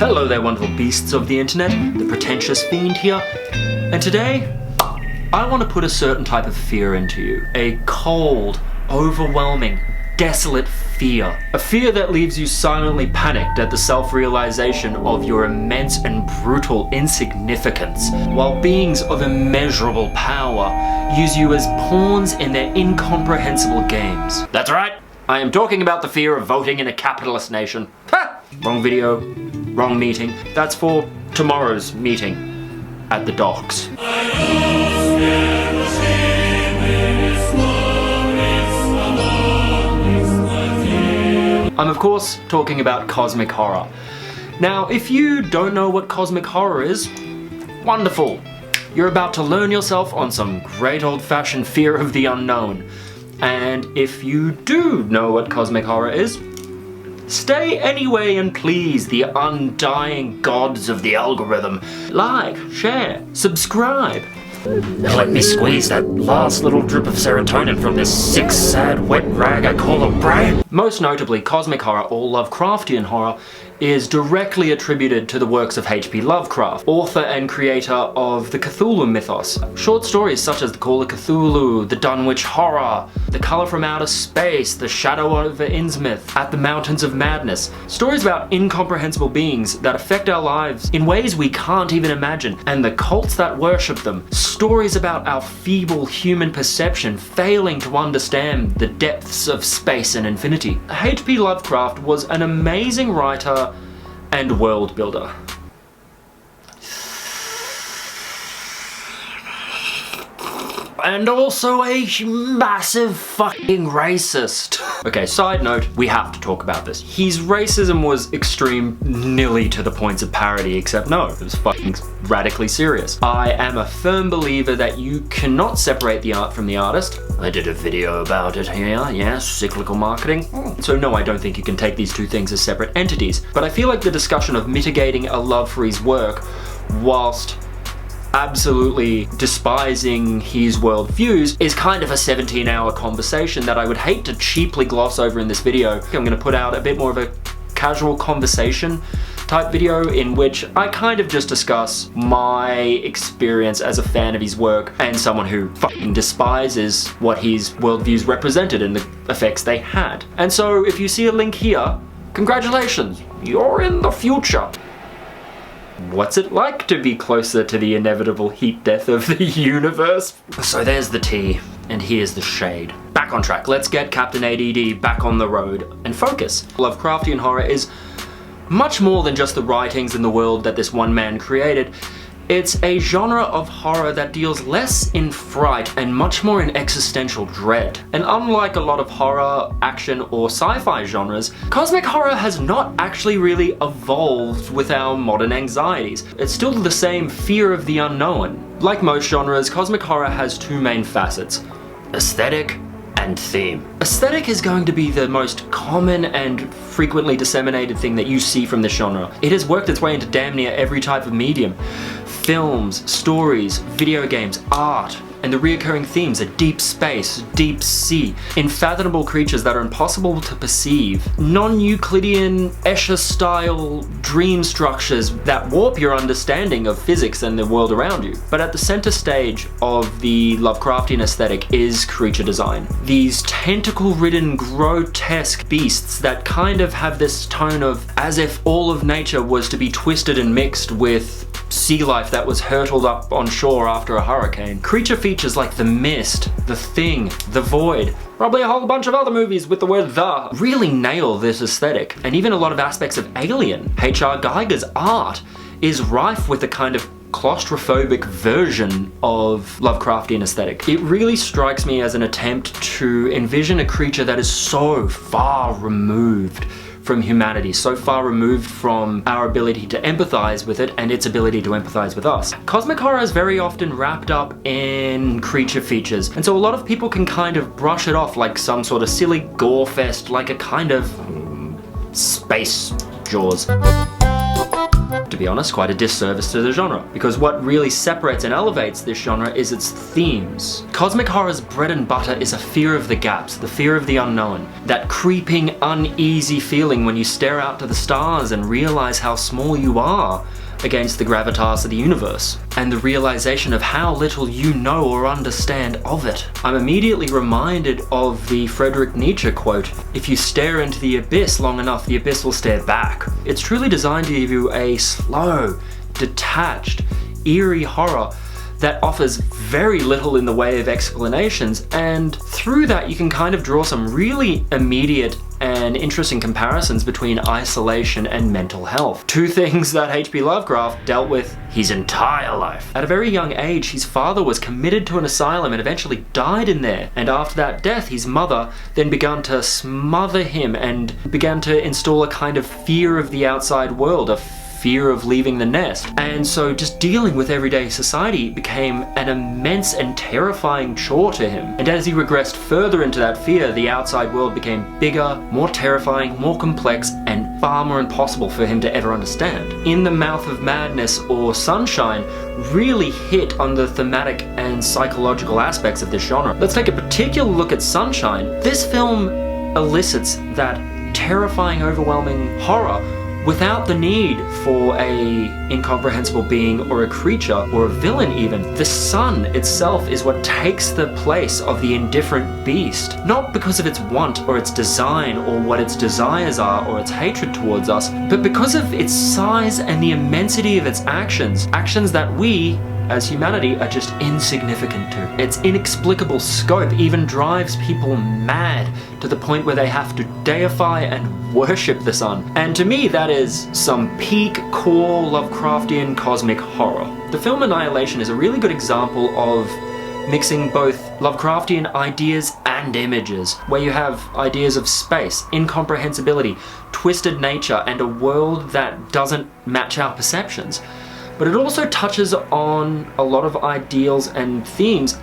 Hello there, wonderful beasts of the internet, the pretentious Fiend here, and today, I want to put a certain type of fear into you. A cold, overwhelming, desolate fear. A fear that leaves you silently panicked at the self-realization of your immense and brutal insignificance, while beings of immeasurable power use you as pawns in their incomprehensible games. That's right, I am talking about the fear of voting in a capitalist nation. Ha! Wrong video, wrong meeting. That's for tomorrow's meeting at the docks. I'm of course talking about cosmic horror. Now, if you don't know what cosmic horror is, wonderful. You're about to learn yourself on some great old-fashioned fear of the unknown. And if you do know what cosmic horror is, stay anyway and please the undying gods of the algorithm. Like, share, subscribe. Let me squeeze that last little drip of serotonin from this sick, sad, wet rag I call a brain. Most notably, cosmic horror, or Lovecraftian horror, is directly attributed to the works of H.P Lovecraft, author and creator of the Cthulhu mythos. Short stories such as The Call of Cthulhu, The Dunwich Horror, The Color from Outer Space, The Shadow over Innsmouth, At the Mountains of Madness. Stories about incomprehensible beings that affect our lives in ways we can't even imagine, and the cults that worship them. Stories about our feeble human perception failing to understand the depths of space and infinity. H.P Lovecraft was an amazing writer and world builder. And also a massive fucking racist. Okay, side note, we have to talk about this. His racism was extreme nearly to the points of parody, except no, it was fucking radically serious. I am a firm believer that you cannot separate the art from the artist. I did a video about it here, yes, cyclical marketing. So no, I don't think you can take these two things as separate entities. But I feel like the discussion of mitigating a love for his work whilst absolutely despising his worldviews is kind of a 17-hour conversation that I would hate to cheaply gloss over in this video. I'm gonna put out a bit more of a casual conversation type video in which I kind of just discuss my experience as a fan of his work and someone who fucking despises what his worldviews represented and the effects they had. And so if you see a link here, congratulations, you're in the future. What's it like to be closer to the inevitable heat death of the universe? So there's the tea, and here's the shade. Back on track, let's get Captain ADD back on the road and focus. Lovecraftian horror is much more than just the writings and the world that this one man created. It's a genre of horror that deals less in fright and much more in existential dread. And unlike a lot of horror, action, or sci-fi genres, cosmic horror has not actually really evolved with our modern anxieties. It's still the same fear of the unknown. Like most genres, cosmic horror has two main facets: aesthetic and theme. Aesthetic is going to be the most common and frequently disseminated thing that you see from this genre. It has worked its way into damn near every type of medium. Films, stories, video games, art, and the reoccurring themes are deep space, deep sea, unfathomable creatures that are impossible to perceive, non-Euclidean, Escher-style dream structures that warp your understanding of physics and the world around you. But at the center stage of the Lovecraftian aesthetic is creature design. These tentacle-ridden, grotesque beasts that kind of have this tone of as if all of nature was to be twisted and mixed with sea life that was hurtled up on shore after a hurricane. Creature features like The Mist, The Thing, The Void, probably a whole bunch of other movies with the word "the" really nail this aesthetic. And even a lot of aspects of Alien. H.R. Geiger's art is rife with a kind of claustrophobic version of Lovecraftian aesthetic. It really strikes me as an attempt to envision a creature that is so far removed from humanity, so far removed from our ability to empathize with it and its ability to empathize with us. Cosmic horror is very often wrapped up in creature features, and so a lot of people can kind of brush it off like some sort of silly gore fest, like a kind of space Jaws. to be honest, quite a disservice to the genre, because what really separates and elevates this genre is its themes. Cosmic horror's bread and butter is a fear of the gaps, the fear of the unknown, that creeping, uneasy feeling when you stare out to the stars and realize how small you are against the gravitas of the universe, and the realization of how little you know or understand of it. I'm immediately reminded of the Friedrich Nietzsche quote, "If you stare into the abyss long enough, the abyss will stare back." It's truly designed to give you a slow, detached, eerie horror that offers very little in the way of explanations, and through that you can kind of draw some really immediate and interesting comparisons between isolation and mental health. Two things that H.P Lovecraft dealt with his entire life. At a very young age, his father was committed to an asylum and eventually died in there. And after that death, his mother then began to smother him and began to install a kind of fear of the outside world, a fear of leaving the nest. And so just dealing with everyday society became an immense and terrifying chore to him. And as he regressed further into that fear, the outside world became bigger, more terrifying, more complex, and far more impossible for him to ever understand. In the Mouth of Madness or Sunshine really hit on the thematic and psychological aspects of this genre. Let's take a particular look at Sunshine. This film elicits that terrifying, overwhelming horror without the need for a incomprehensible being or a creature or a villain even. The sun itself is what takes the place of the indifferent beast, not because of its want or its design or what its desires are or its hatred towards us, but because of its size and the immensity of its actions that we as humanity are just insignificant to. Its inexplicable scope even drives people mad to the point where they have to deify and worship the sun. And to me, that is some peak core Lovecraftian cosmic horror. The film Annihilation is a really good example of mixing both Lovecraftian ideas and images, where you have ideas of space, incomprehensibility, twisted nature, and a world that doesn't match our perceptions. But it also touches on a lot of ideals and themes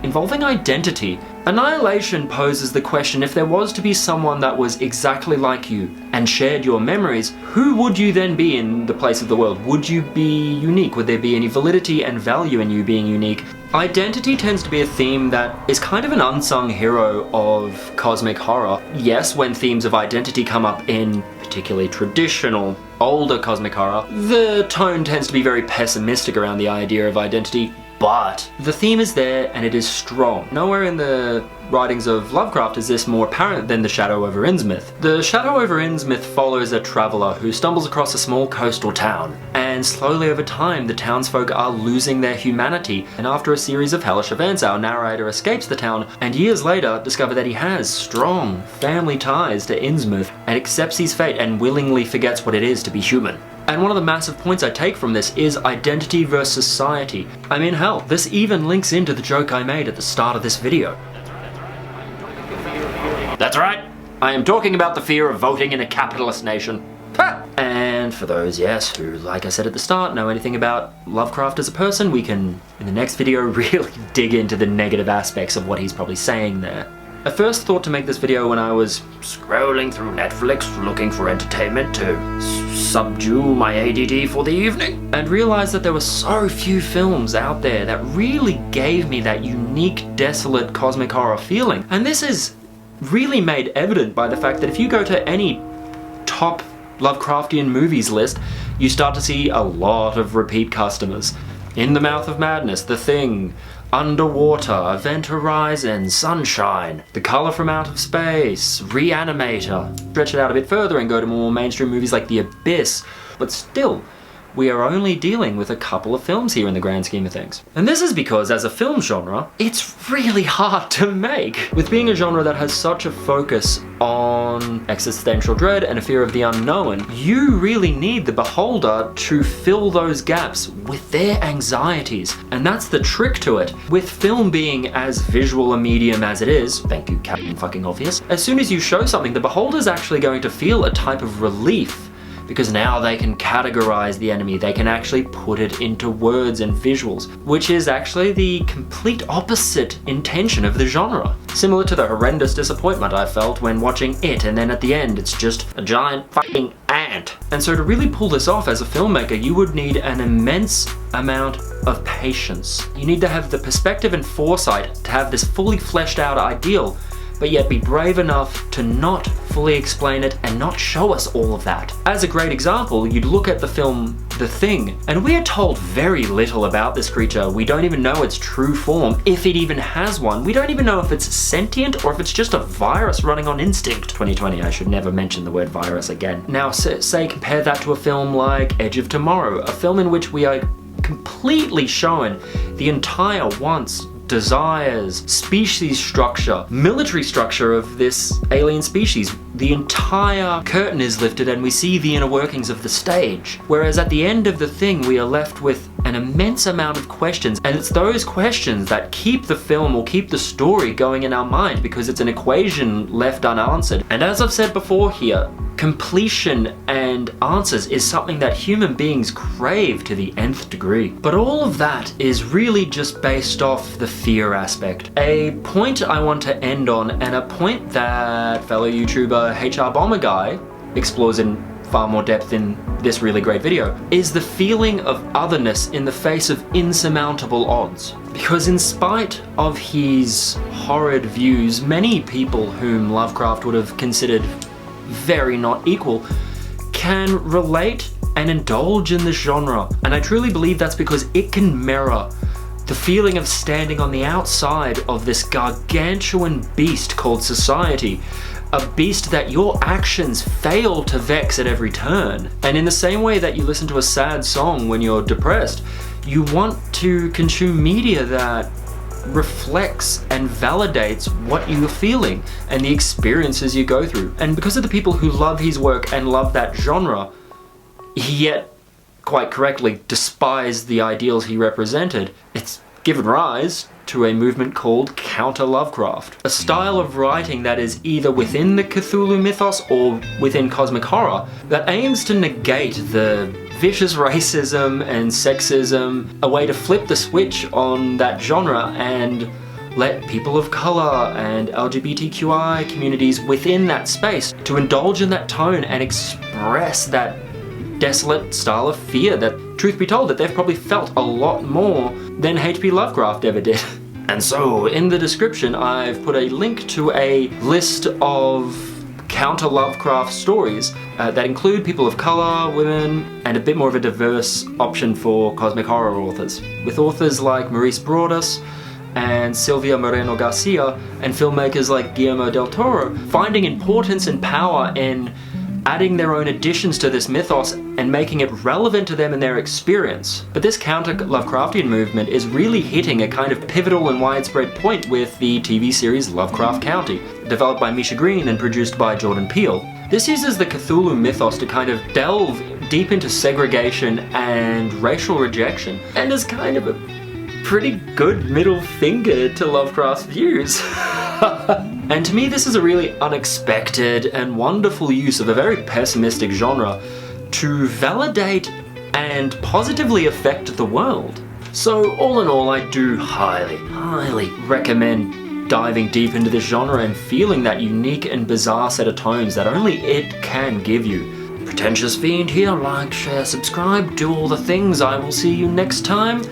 involving identity. Annihilation poses the question, if there was to be someone that was exactly like you and shared your memories, who would you then be in the place of the world? Would you be unique? Would there be any validity and value in you being unique? Identity tends to be a theme that is kind of an unsung hero of cosmic horror. Yes, when themes of identity come up in particularly traditional, older cosmic horror, the tone tends to be very pessimistic around the idea of identity, but the theme is there and it is strong. Nowhere in the writings of Lovecraft is this more apparent than the Shadow over Innsmouth. The Shadow over Innsmouth follows a traveller who stumbles across a small coastal town, and slowly over time the townsfolk are losing their humanity, and after a series of hellish events our narrator escapes the town and years later discover that he has strong family ties to Innsmouth and accepts his fate and willingly forgets what it is to be human. And one of the massive points I take from this is identity versus society. I mean, hell, this even links into the joke I made at the start of this video. That's right, I am talking about the fear of voting in a capitalist nation. Ha! And for those, yes, who, like I said at the start, know anything about Lovecraft as a person, we can, in the next video, really dig into the negative aspects of what he's probably saying there. I first thought to make this video when I was scrolling through Netflix looking for entertainment to subdue my ADD for the evening, and realized that there were so few films out there that really gave me that unique, desolate cosmic horror feeling. And this is really made evident by the fact that if you go to any top Lovecraftian movies list, you start to see a lot of repeat customers. In the Mouth of Madness, The Thing, Underwater, Event Horizon, Sunshine, The Color from Out of Space, Reanimator. Stretch it out a bit further and go to more mainstream movies like The Abyss, but still, we are only dealing with a couple of films here in the grand scheme of things. And this is because, as a film genre, it's really hard to make. With being a genre that has such a focus on existential dread and a fear of the unknown, you really need the beholder to fill those gaps with their anxieties. And that's the trick to it. With film being as visual a medium as it is, thank you, Captain fucking Obvious, as soon as you show something, the beholder's actually going to feel a type of relief because now they can categorize the enemy, they can actually put it into words and visuals, which is actually the complete opposite intention of the genre. Similar to the horrendous disappointment I felt when watching It, and then at the end it's just a giant fucking ant. And so to really pull this off as a filmmaker, you would need an immense amount of patience. You need to have the perspective and foresight to have this fully fleshed out ideal, but yet be brave enough to not fully explain it and not show us all of that. As a great example, you'd look at the film The Thing, and we are told very little about this creature. We don't even know its true form, if it even has one. We don't even know if it's sentient or if it's just a virus running on instinct. 2020, I should never mention the word virus again. Now, say compare that to a film like Edge of Tomorrow, a film in which we are completely shown the entire wants, desires, species structure, military structure of this alien species. The entire curtain is lifted and we see the inner workings of the stage. Whereas at the end of The Thing, we are left with an immense amount of questions, and it's those questions that keep the film or keep the story going in our mind, because it's an equation left unanswered. And as I've said before here, completion and answers is something that human beings crave to the nth degree. But all of that is really just based off the fear aspect. A point I want to end on, and a point that fellow YouTuber HR Bomerguy explores in far more depth in this really great video, is the feeling of otherness in the face of insurmountable odds. Because in spite of his horrid views, many people whom Lovecraft would have considered very not equal can relate and indulge in this genre. And I truly believe that's because it can mirror the feeling of standing on the outside of this gargantuan beast called society, a beast that your actions fail to vex at every turn. And in the same way that you listen to a sad song when you're depressed, you want to consume media that reflects and validates what you're feeling and the experiences you go through. And because of the people who love his work and love that genre, yet quite correctly despise the ideals he represented, it's given rise to a movement called Counter-Lovecraft, a style of writing that is either within the Cthulhu mythos or within cosmic horror that aims to negate the vicious racism and sexism, a way to flip the switch on that genre and let people of color and LGBTQI communities within that space to indulge in that tone and express that desolate style of fear that, truth be told, that they've probably felt a lot more than H.P Lovecraft ever did. And so, in the description, I've put a link to a list of Counter-Lovecraft stories that include people of color, women, and a bit more of a diverse option for cosmic horror authors, with authors like Maurice Broaddus and Silvia Moreno Garcia, and filmmakers like Guillermo del Toro, finding importance and power in adding their own additions to this mythos and making it relevant to them and their experience. But this Counter-Lovecraftian movement is really hitting a kind of pivotal and widespread point with the TV series Lovecraft Country, developed by Misha Green and produced by Jordan Peele. This uses the Cthulhu mythos to kind of delve deep into segregation and racial rejection, and is kind of a pretty good middle finger to Lovecraft's views. And to me, this is a really unexpected and wonderful use of a very pessimistic genre to validate and positively affect the world. So all in all, I do highly recommend diving deep into this genre and feeling that unique and bizarre set of tones that only it can give you. Pretentious Fiend here, like, share, subscribe, do all the things. I will see you next time.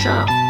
Ciao.